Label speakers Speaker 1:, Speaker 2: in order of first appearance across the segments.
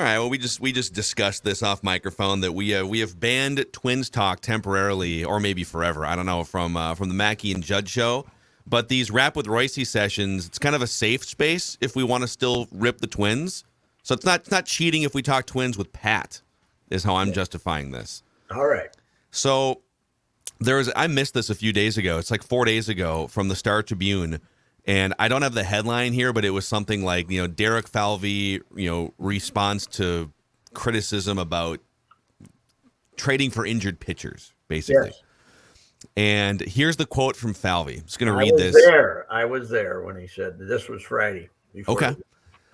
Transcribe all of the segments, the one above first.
Speaker 1: All right. Well, we just discussed this off microphone that we have banned Twins talk temporarily, or maybe forever. I don't know, from the Mackey and Judd show. But these Rap with Reusse sessions, it's kind of a safe space if we want to still rip the Twins. So it's not cheating if we talk Twins with Pat, is how I'm justifying this.
Speaker 2: All right.
Speaker 1: So I missed this a few days ago. It's like 4 days ago from the Star Tribune. And I don't have the headline here, but it was something like, Derek Falvey, responds to criticism about trading for injured pitchers, basically.
Speaker 2: Yes.
Speaker 1: And here's the quote from Falvey. I'm just going to read this.
Speaker 2: I was there when he said this was Friday.
Speaker 1: Okay.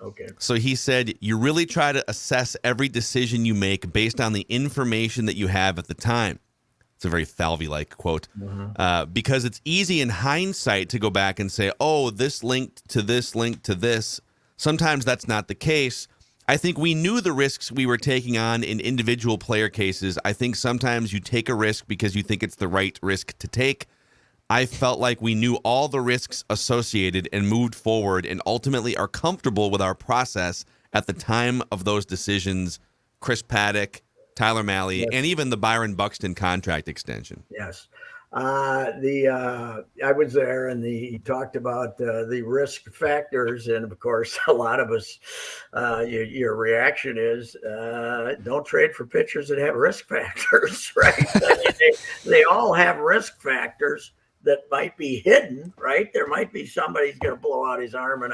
Speaker 2: Okay.
Speaker 1: So he said, you really try to assess every decision you make based on the information that you have at the time. It's a very Falvey-like quote.
Speaker 2: Mm-hmm.
Speaker 1: Because it's easy in hindsight to go back and say, oh, this linked to this. Sometimes that's not the case. I think we knew the risks we were taking on in individual player cases. I think sometimes you take a risk because you think it's the right risk to take. I felt like we knew all the risks associated and moved forward and ultimately are comfortable with our process at the time of those decisions. Chris Paddock, Tyler Mahle,
Speaker 2: yes.
Speaker 1: And even the Byron Buxton contract extension.
Speaker 2: Yes. I was there, and he talked about the risk factors, and of course, a lot of us, your reaction is don't trade for pitchers that have risk factors, right? I mean, they all have risk factors that might be hidden, right? There might be somebody's going to blow out his arm in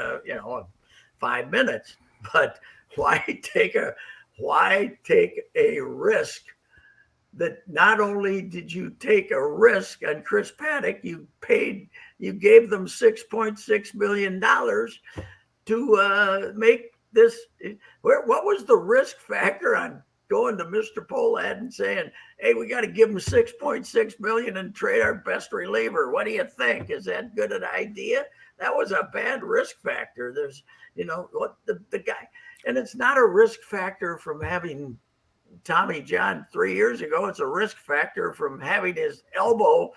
Speaker 2: 5 minutes, but why take a risk? That not only did you take a risk on Chris Paddock, you gave them $6.6 million to make this. What was the risk factor on going to Mr. Pohlad and saying, hey, we got to give him $6.6 million and trade our best reliever? What do you think? Is that good an idea? That was a bad risk factor. There's, what the guy, and it's not a risk factor from having Tommy John 3 years ago. It's a risk factor from having his elbow,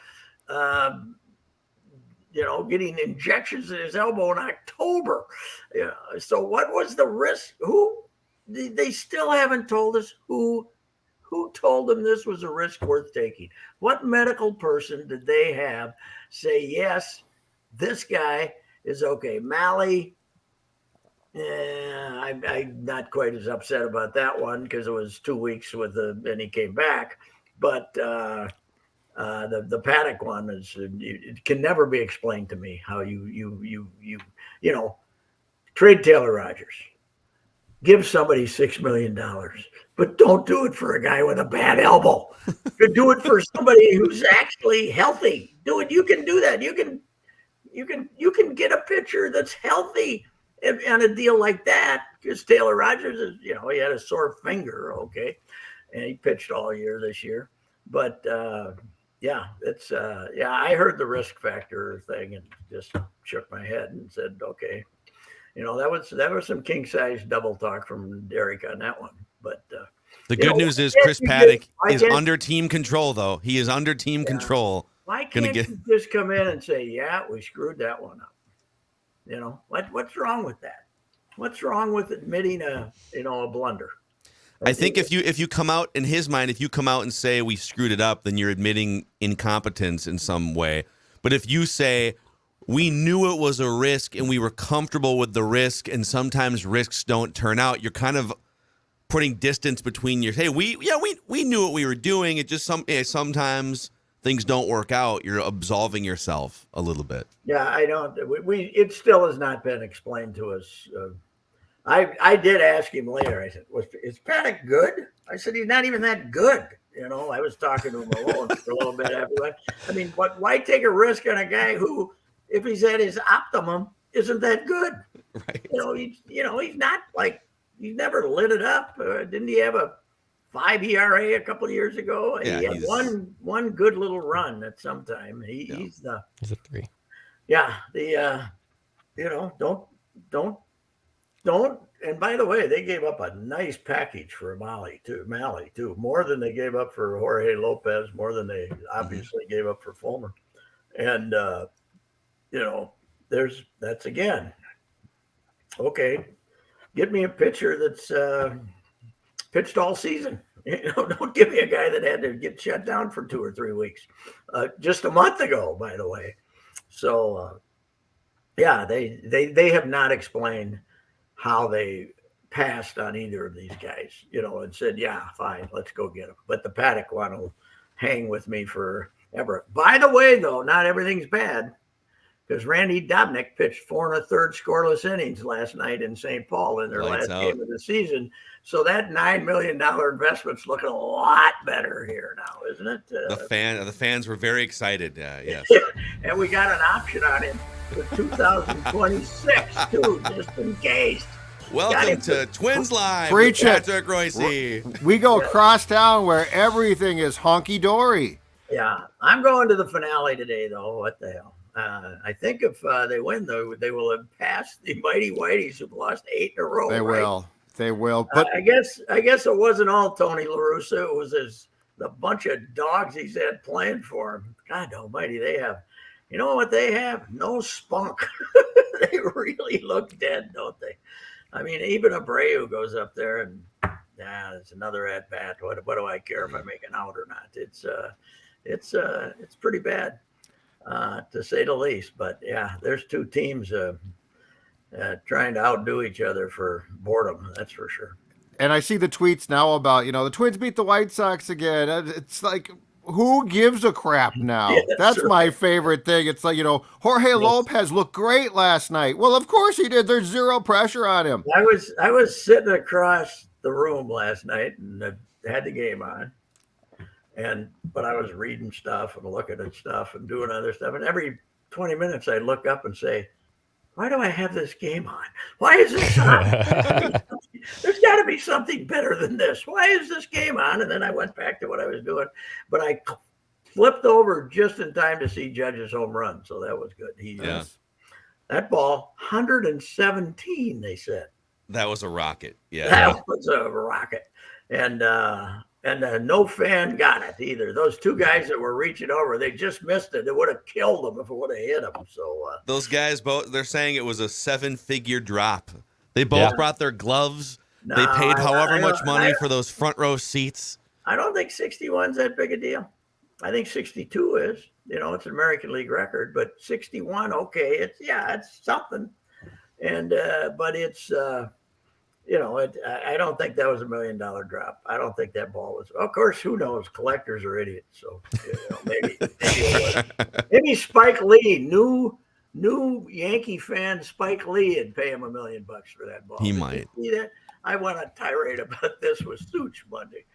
Speaker 2: getting injections in his elbow in October. So what was the risk? They still haven't told us who told them this was a risk worth taking. What medical person did they have say, yes, this guy is okay? Mahle, I'm not quite as upset about that one because it was 2 weeks and he came back. But the Paddock one it can never be explained to me how you trade Taylor Rogers, give somebody $6 million, but don't do it for a guy with a bad elbow. Do it for somebody who's actually healthy. Do it. You can do that. You can get a pitcher that's healthy. And a deal like that, because Taylor Rogers is, he had a sore finger, okay, and he pitched all year this year. But I heard the risk factor thing and just shook my head and said, okay, that was some king size double talk from Derek on that one. But
Speaker 1: the good news is Chris Paddock is under team control, though. He is under team control.
Speaker 2: Why can't you just come in and say, yeah, we screwed that one up? What's wrong with that? What's wrong with admitting a blunder?
Speaker 1: I think if you come out, in his mind, if you come out and say we screwed it up, then you're admitting incompetence in some way. But if you say we knew it was a risk and we were comfortable with the risk, and sometimes risks don't turn out, you're kind of putting distance between your. Hey, we knew what we were doing. It just sometimes things don't work out. You're absolving yourself a little bit.
Speaker 2: Yeah, I don't. It still has not been explained to us. I did ask him later. I said, "Is Paddock good?" I said, "He's not even that good." I was talking to him alone for a little bit after that. I mean, why take a risk on a guy who, if he's at his optimum, isn't that good?
Speaker 1: Right.
Speaker 2: He's not like he's never lit it up. Didn't he have a 5 ERA a couple of years ago?
Speaker 1: Yeah,
Speaker 2: he had one good little run at some time. He's a
Speaker 3: 3.
Speaker 2: Yeah, don't. And by the way, they gave up a nice package for Mahle too, more than they gave up for Jorge Lopez, more than they obviously gave up for Fulmer. And that's again, okay. Get me a pitcher that's pitched all season. Don't give me a guy that had to get shut down for 2 or 3 weeks, just a month ago, by the way. So, yeah, they have not explained how they passed on either of these guys, and said, yeah, fine, let's go get them. But the Paddock one will hang with me forever. By the way, though, not everything's bad, because Randy Dobnik pitched 4 1/3 scoreless innings last night in St. Paul in their last game of the season. So that $9 million investment's looking a lot better here now, isn't it?
Speaker 1: The fans were very excited. Yes.
Speaker 2: And we got an option on him for 2026 too, just in case.
Speaker 1: Welcome to Twins Live
Speaker 3: Preach
Speaker 1: with
Speaker 3: it.
Speaker 1: Patrick Reusse.
Speaker 3: We go across town where everything is honky-dory.
Speaker 2: Yeah, I'm going to the finale today, though. What the hell? I think if they win, though, they will have passed the Mighty Whiteys who've lost 8 in a row.
Speaker 3: They
Speaker 2: right?
Speaker 3: will. They will. But
Speaker 2: I guess it wasn't all Tony La Russa. It was the bunch of dogs he's had playing for him. God almighty, they have. You know what they have? No spunk. They really look dead, don't they? I mean, even Abreu goes up there and it's another at bat. What do I care if I make an out or not? It's pretty bad, to say the least. But yeah, there's 2 teams trying to outdo each other for boredom. That's for sure.
Speaker 3: And I see the tweets now about, the Twins beat the White Sox again. It's like, who gives a crap now?
Speaker 2: Yeah,
Speaker 3: that's my favorite thing. It's like, Jorge Lopez looked great last night. Well, of course he did. There's zero pressure on him.
Speaker 2: I was sitting across the room last night and had the game on. But I was reading stuff and looking at stuff and doing other stuff. And every 20 minutes I'd look up and say, why do I have this game on? Why is this on? There's got to be something better than this. Why is this game on? And then I went back to what I was doing. But I flipped over just in time to see Judge's home run. So that was good. That ball, 117, they said.
Speaker 1: That was a rocket. Yeah.
Speaker 2: That was a rocket. And no fan got it either. Those 2 guys that were reaching over, they just missed it. It would have killed them if it would have hit them. So
Speaker 1: those guys they're saying it was a 7-figure drop. They both brought their gloves. They paid however much money for those front row seats.
Speaker 2: I don't think 61's that big a deal. I think 62 is. It's an American League record, but 61, okay, it's something. And but it's I don't think that was $1 million drop. I don't think that ball was. Of course, who knows? Collectors are idiots. So maybe it was. Maybe Spike Lee, new Yankee fan Spike Lee, would pay him $1 million for that ball.
Speaker 1: He might.
Speaker 2: You see that? I went on tirade about this with Such Monday.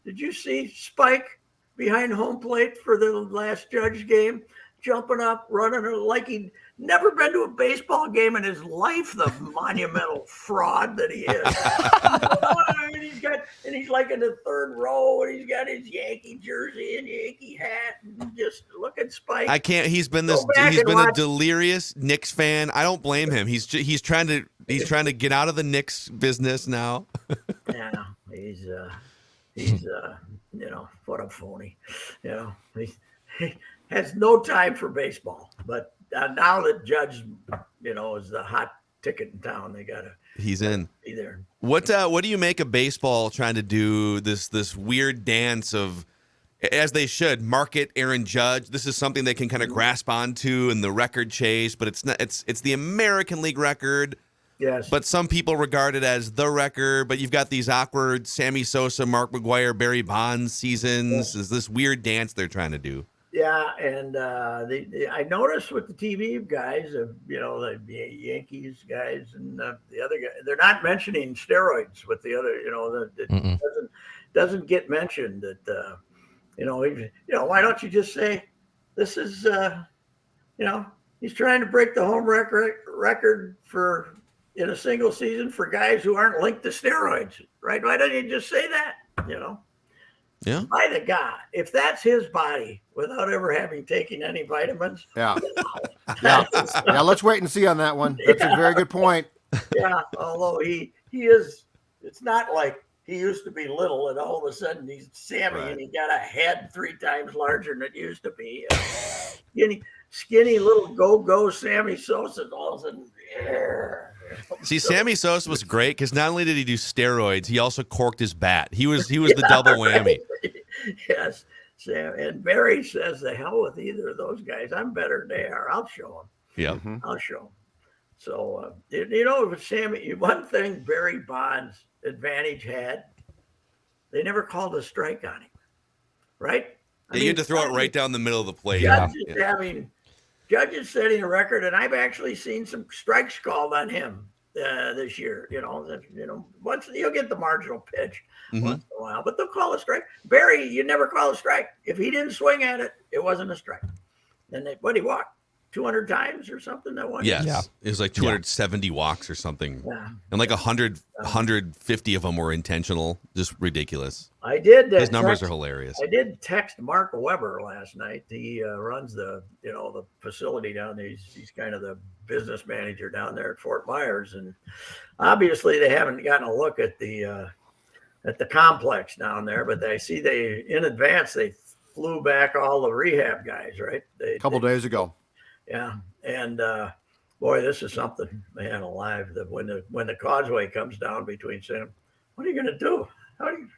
Speaker 2: Did you see Spike behind home plate for the last Judge game, jumping up, running like he'd never been to a baseball game in his life, the monumental fraud that he is. And he's like in the 3rd row, and he's got his Yankee jersey and Yankee hat, and just look at Spike.
Speaker 1: I can't. He's been a delirious Knicks fan. I don't blame him. He's trying to get out of the Knicks business now.
Speaker 2: Yeah, he's what a phony. He has no time for baseball. But now that Judge, is the hot ticket in town,
Speaker 1: he's in.
Speaker 2: Be there.
Speaker 1: What do you make of baseball trying to do this weird dance of, as they should, market Aaron Judge? This is something they can kind of grasp onto in the record chase, but it's not. It's the American League record.
Speaker 2: Yes.
Speaker 1: But some people regard it as the record. But you've got these awkward Sammy Sosa, Mark McGwire, Barry Bonds seasons. Is this weird dance they're trying to do?
Speaker 2: Yeah, and I noticed with the TV guys, the Yankees guys and the other guys, they're not mentioning steroids with the other, it doesn't get mentioned that, why don't you just say this is, he's trying to break the home record for in a single season for guys who aren't linked to steroids, right? Why don't you just say that,
Speaker 1: Yeah.
Speaker 2: By the God, if that's his body without ever having taken any vitamins.
Speaker 3: Yeah. Yeah. Let's wait and see on that one. That's a very good point.
Speaker 2: Yeah. Although he is, it's not like he used to be little and all of a sudden he's Sammy and he got a head 3 times larger than it used to be. Skinny little go Sammy Sosa all of a sudden.
Speaker 1: See, Sammy Sosa was great because not only did he do steroids, he also corked his bat. He was the double whammy.
Speaker 2: Yes, Sam. And Barry says, "The hell with either of those guys. I'm better than they are. I'll show them.
Speaker 1: Yeah.
Speaker 2: I'll show them." So Sammy, one thing Barry Bonds' advantage had, they never called a strike on him, right?
Speaker 1: You had to throw it right down the middle of the plate.
Speaker 2: Judd is setting a record, and I've actually seen some strikes called on him this year. Once you'll get the marginal pitch once in a while, but they'll call a strike. Barry, you never call a strike. If he didn't swing at it, it wasn't a strike. Then he walked 200 times or something that one.
Speaker 1: Yes. Yeah. It was like 270 walks or something. Yeah. And like 150 of them were intentional. Just ridiculous.
Speaker 2: I did.
Speaker 1: His numbers are hilarious.
Speaker 2: I did text Mark Weber last night. He runs the facility down there. He's kind of the business manager down there at Fort Myers. And obviously they haven't gotten a look at the complex down there, but I see in advance, they flew back all the rehab guys, right?
Speaker 3: A couple days ago.
Speaker 2: Yeah, and boy, this is something, man, alive. That when the causeway comes down between Sam, what are you going to do? How do you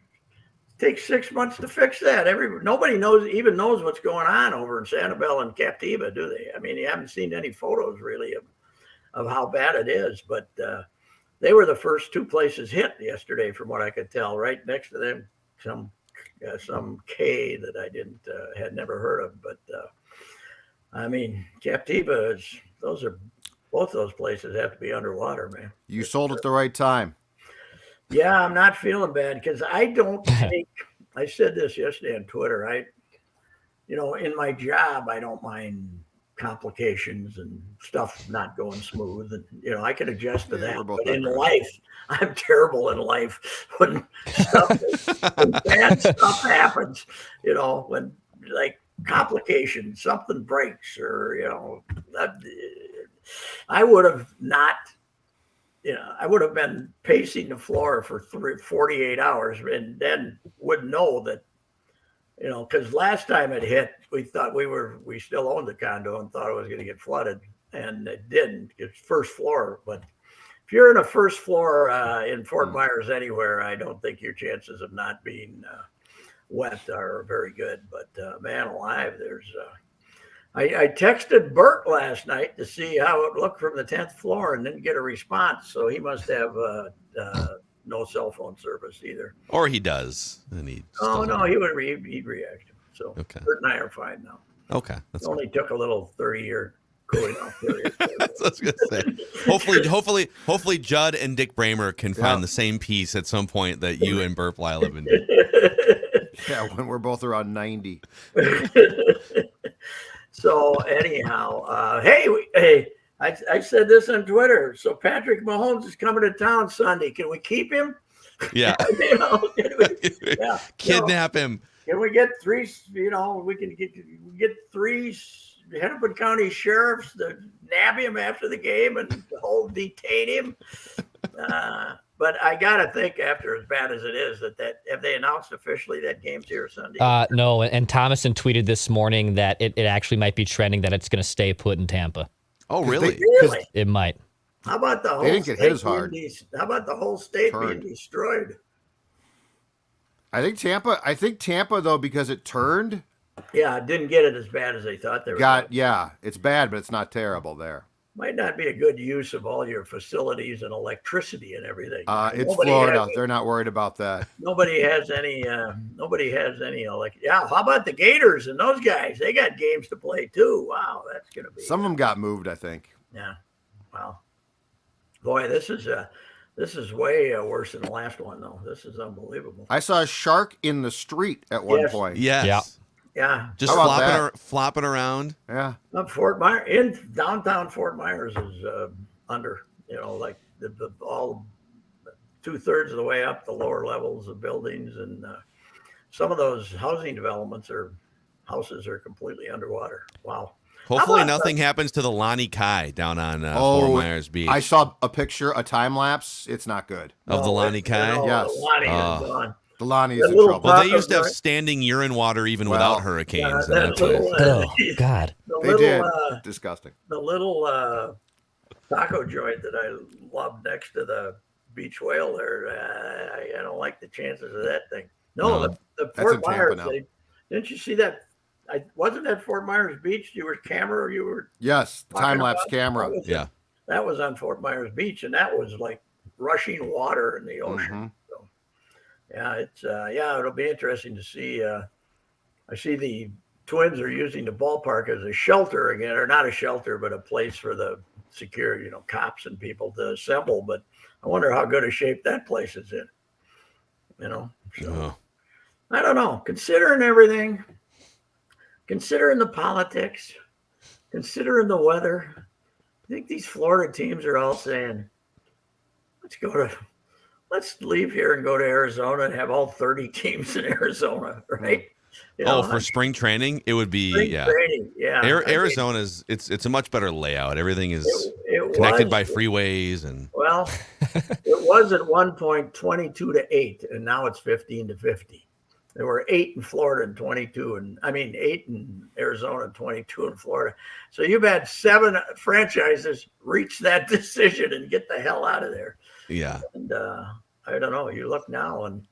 Speaker 2: take 6 months to fix that? Nobody knows what's going on over in Sanibel and Captiva, do they? I mean, you haven't seen any photos really of how bad it is, but they were the first two places hit yesterday, from what I could tell. Right next to them, some K that I had never heard of, but. I mean, Captiva both those places have to be underwater, man.
Speaker 3: You sold at the right time.
Speaker 2: Yeah, I'm not feeling bad because I don't think I said this yesterday on Twitter. In my job, I don't mind complications and stuff not going smooth, and I can adjust to that. But in life, I'm terrible in life when bad stuff happens. When complications, something breaks, or I would have been pacing the floor for 48 hours and then would know that, because last time it hit, we thought we still owned the condo and thought it was going to get flooded, and it didn't. It's first floor, but if you're in a first floor in Fort Myers anywhere, I don't think your chances of not being wet are very good. But man alive, I texted Bert last night to see how it looked from the 10th floor and didn't get a response, so he must have no cell phone service either.
Speaker 1: Or he does, and
Speaker 2: he'd react. So
Speaker 1: okay.
Speaker 2: Bert and I are fine now.
Speaker 1: Okay,
Speaker 2: it only took a little 30-year cooling off period.
Speaker 1: That's what I was gonna say. Hopefully Judd and Dick Bramer can find the same peace at some point that you and Bert Bly live in.
Speaker 3: Yeah, when we're both around 90.
Speaker 2: So anyhow, hey, I said this on Twitter. So Patrick Mahomes is coming to town Sunday. Can we keep him?
Speaker 1: Yeah. Kidnap him.
Speaker 2: Can we get three? We can get three Hennepin County sheriffs to nab him after the game and detain him. But I gotta think, after as bad as it is, that have they announced officially that game's here Sunday?
Speaker 4: No, and Thomason tweeted this morning that it actually might be trending that it's going to stay put in Tampa.
Speaker 1: Oh, really?
Speaker 2: Really?
Speaker 4: It might.
Speaker 2: How about the whole
Speaker 3: they didn't get hit as hard.
Speaker 2: How about the whole state being destroyed?
Speaker 3: I think Tampa though, because it turned.
Speaker 2: Yeah, didn't get it as bad as they thought they were.
Speaker 3: Yeah, it's bad, but it's not terrible there.
Speaker 2: Might not be a good use of all your facilities and electricity and everything.
Speaker 3: It's Florida. They're not worried about that.
Speaker 2: Nobody has any. Yeah. How about the Gators and those guys? They got games to play too. Wow, that's gonna be.
Speaker 3: Some of them got moved, I think.
Speaker 2: Yeah. Wow. Boy, this is way worse than the last one, though. This is unbelievable.
Speaker 3: I saw a shark in the street at one point.
Speaker 1: Yes.
Speaker 4: Yeah.
Speaker 2: Yeah.
Speaker 1: Just flopping around.
Speaker 3: Yeah.
Speaker 2: Fort Myers, in downtown Fort Myers is under, like all 2/3 of the way up the lower levels of buildings. And some of those housing developments houses are completely underwater. Wow.
Speaker 1: Hopefully nothing happens to the Lani Kai down on Fort Myers Beach.
Speaker 3: I saw a picture, a time lapse. It's not good.
Speaker 1: Of the Lani Kai?
Speaker 3: Yes.
Speaker 2: The Lani is gone.
Speaker 3: The Lani is in trouble.
Speaker 1: Well, they used to have standing urine water even without hurricanes.
Speaker 4: Oh, God.
Speaker 3: They did. Disgusting.
Speaker 2: The little taco joint that I love next to the beach whale there. I don't like the chances of that thing. No,
Speaker 1: No.
Speaker 2: the
Speaker 3: That's
Speaker 2: Fort
Speaker 3: in Tampa
Speaker 2: Myers.
Speaker 3: now.
Speaker 2: Didn't you see that? Wasn't that Fort Myers Beach? You were camera. You were
Speaker 3: Yes, the
Speaker 2: talking
Speaker 3: time lapse
Speaker 2: about?
Speaker 3: camera.
Speaker 1: Yeah.
Speaker 2: That was on Fort Myers Beach, and that was like rushing water in the ocean.
Speaker 3: Mhm.
Speaker 2: So, yeah, it'll be interesting to see. I see the Twins are using the ballpark as a shelter again, or not a shelter, but a place for the security, cops and people to assemble. But I wonder how good a shape that place is in. So
Speaker 1: Oh.
Speaker 2: I don't know. Considering everything, considering the politics, considering the weather, I think these Florida teams are all saying, let's leave here and go to Arizona and have all 30 teams in Arizona, right?
Speaker 1: For spring training, it would be
Speaker 2: spring training, yeah.
Speaker 1: Arizona's it's a much better layout. Everything is
Speaker 2: It
Speaker 1: connected
Speaker 2: was
Speaker 1: by freeways and
Speaker 2: well, it was at one point 22-8, and now it's 15-50. There were 8 in Florida and 22, and 8 in Arizona and 22 in Florida. So you've had 7 franchises reach that decision and get the hell out of there.
Speaker 1: yeah.
Speaker 2: And I don't know. You look now, and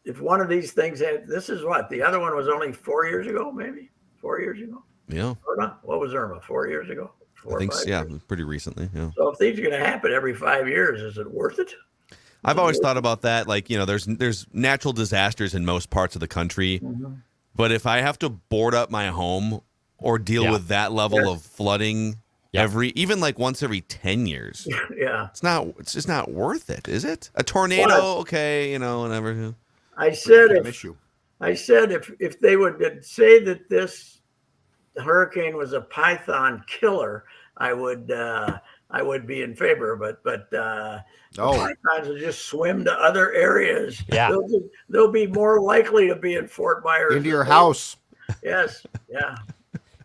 Speaker 2: if one of these things this is what the other one was only 4 years ago, maybe 4 years ago.
Speaker 1: Yeah.
Speaker 2: Irma, what was Irma? 4 years ago.
Speaker 1: I think
Speaker 2: years.
Speaker 1: pretty recently. Yeah.
Speaker 2: So if these are going to happen every 5 years, is it worth it?
Speaker 1: I've always thought about that. Like, there's natural disasters in most parts of the country, but if I have to board up my home or deal with that level of flooding even like once every 10 years,
Speaker 2: Yeah,
Speaker 1: it's just not worth it, is it? A tornado, okay, whatever.
Speaker 2: I said
Speaker 3: Miss you.
Speaker 2: if they would say that this hurricane was a python killer, I would be in favor. But pythons will just swim to other areas.
Speaker 4: Yeah.
Speaker 2: They'll be more likely to be in Fort Myers.
Speaker 3: Into your house.
Speaker 2: Yes. Yeah.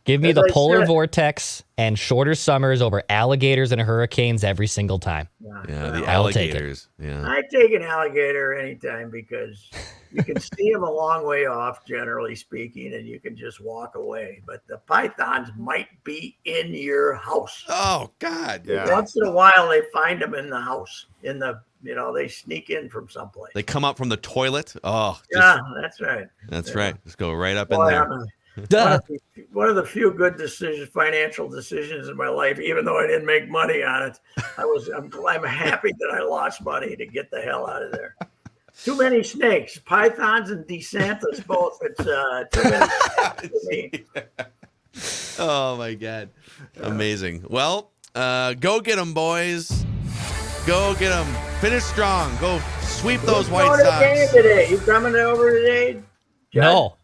Speaker 4: Give me
Speaker 2: As
Speaker 4: the
Speaker 2: I
Speaker 4: polar
Speaker 2: said-
Speaker 4: vortex and shorter summers over alligators and hurricanes every single time.
Speaker 1: Yeah, the
Speaker 4: I'll take it.
Speaker 1: alligators. Yeah.
Speaker 2: I take an alligator anytime because you can see them a long way off, generally speaking, and you can just walk away. But the pythons might be in your house.
Speaker 1: Oh God.
Speaker 3: Yeah.
Speaker 2: Once in a while, they find them in the house. They sneak in from someplace.
Speaker 1: They come up from the toilet. Oh,
Speaker 2: Yeah, that's right.
Speaker 1: that's right. Just go right up in
Speaker 2: Boy,
Speaker 1: there.
Speaker 4: Duh.
Speaker 2: One of the few good financial decisions in my life, even though I didn't make money on it. I'm happy that I lost money to get the hell out of there. Too many snakes, pythons and DeSantis both. It's too many snakes to me.
Speaker 1: Oh my God. Amazing. Well, go get them, boys. Go get them. Finish strong. Go sweep those White
Speaker 2: Going to the game
Speaker 1: Sox.
Speaker 2: today. You coming over today? Judd?
Speaker 4: No.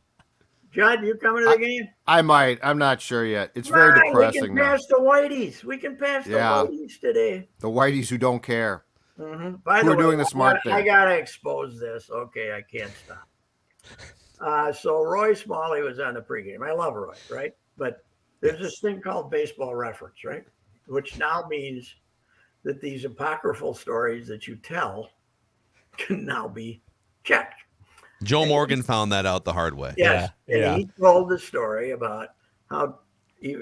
Speaker 2: Judd, you coming to the game?
Speaker 3: I might. I'm not sure yet. It's very
Speaker 2: Right,
Speaker 3: depressing
Speaker 2: We can
Speaker 3: now.
Speaker 2: pass the Whiteys. We can pass the
Speaker 3: Yeah.
Speaker 2: Whiteys today.
Speaker 3: The whiteys who don't care.
Speaker 2: By
Speaker 3: Who
Speaker 2: the
Speaker 3: are
Speaker 2: way,
Speaker 3: doing the smart
Speaker 2: I
Speaker 3: thing.
Speaker 2: gotta expose this. Okay, I can't stop. So Roy Smalley was on the pregame. I love Roy, right? But there's this thing called baseball reference, right? Which now means that these apocryphal stories that you tell can now be checked.
Speaker 1: Joe Morgan found that out the hard way.
Speaker 2: Yes,
Speaker 4: Yeah.
Speaker 2: and he told the story about how they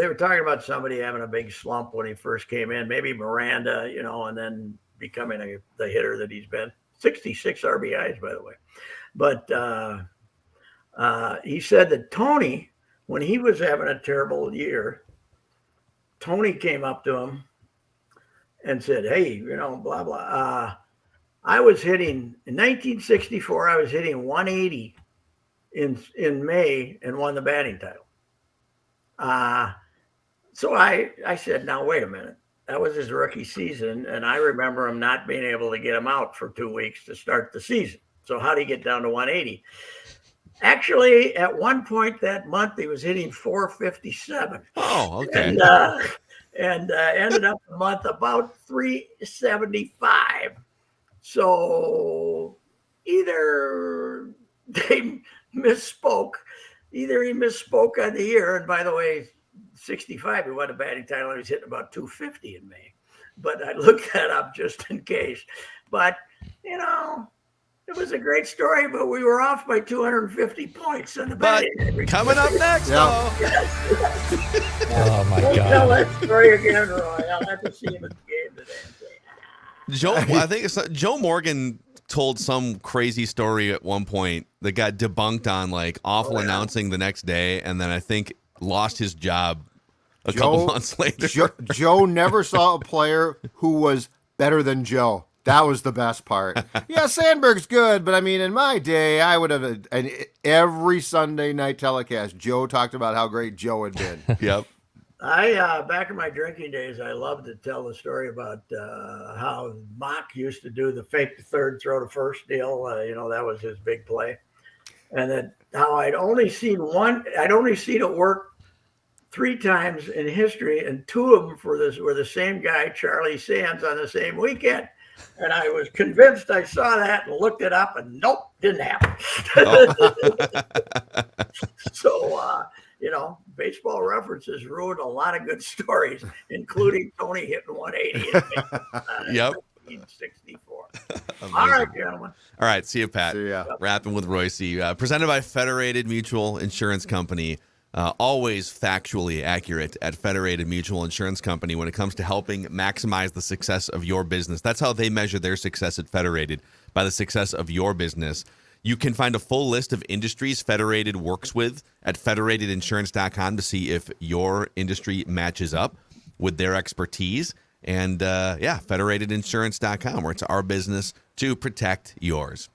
Speaker 2: were talking about somebody having a big slump when he first came in, maybe Miranda, and then becoming the hitter that he's been. 66 RBIs, by the way. But he said that Tony, when he was having a terrible year, Tony came up to him and said, "Hey, blah, blah. I was hitting in 1964. I was hitting 180 in May and won the batting title." So I said, "Now wait a minute. That was his rookie season, and I remember him not being able to get him out for 2 weeks to start the season. So how did he get down to 180?" Actually, at one point that month, he was hitting 457.
Speaker 1: Oh, okay.
Speaker 2: And ended up the month about 375. So either they misspoke, either he misspoke on the year. And by the way, 65, he won a batting title. He was hitting about 250 in May. But I looked that up just in case. But, It was a great story, but we were off by 250 points in the
Speaker 1: But
Speaker 2: betting.
Speaker 1: coming up next,
Speaker 3: Yeah.
Speaker 4: Oh my
Speaker 2: Don't tell
Speaker 4: God.
Speaker 2: that story again, Roy. I'll have to see him in the game today and say,
Speaker 1: Joe, I think Joe Morgan told some crazy story at one point that got debunked on like awful announcing the next day, and then I think lost his job a couple months later.
Speaker 3: Joe never saw a player who was better than Joe. That was the best part. Yeah, Sandberg's good, but I mean, in my day, I would have and every Sunday night telecast, Joe talked about how great Joe had been.
Speaker 1: Yep.
Speaker 2: back in my drinking days, I loved to tell the story about how Mock used to do the fake to third, throw to first deal. That was his big play. And then how I'd only seen it work 3 times in history, and 2 of them were the same guy, Charlie Sands, on the same weekend. And I was convinced I saw that and looked it up, and nope, didn't happen. So, baseball references ruined a lot of good stories, including Tony hitting 180 in
Speaker 1: Yep.
Speaker 2: 1964. All right, gentlemen.
Speaker 1: All right. See you, Pat.
Speaker 3: See ya.
Speaker 1: Rapping with Reusse. Presented by Federated Mutual Insurance Company. Always factually accurate at Federated Mutual Insurance Company when it comes to helping maximize the success of your business. That's how they measure their success at Federated, by the success of your business. You can find a full list of industries Federated works with at federatedinsurance.com to see if your industry matches up with their expertise. And federatedinsurance.com, where it's our business to protect yours.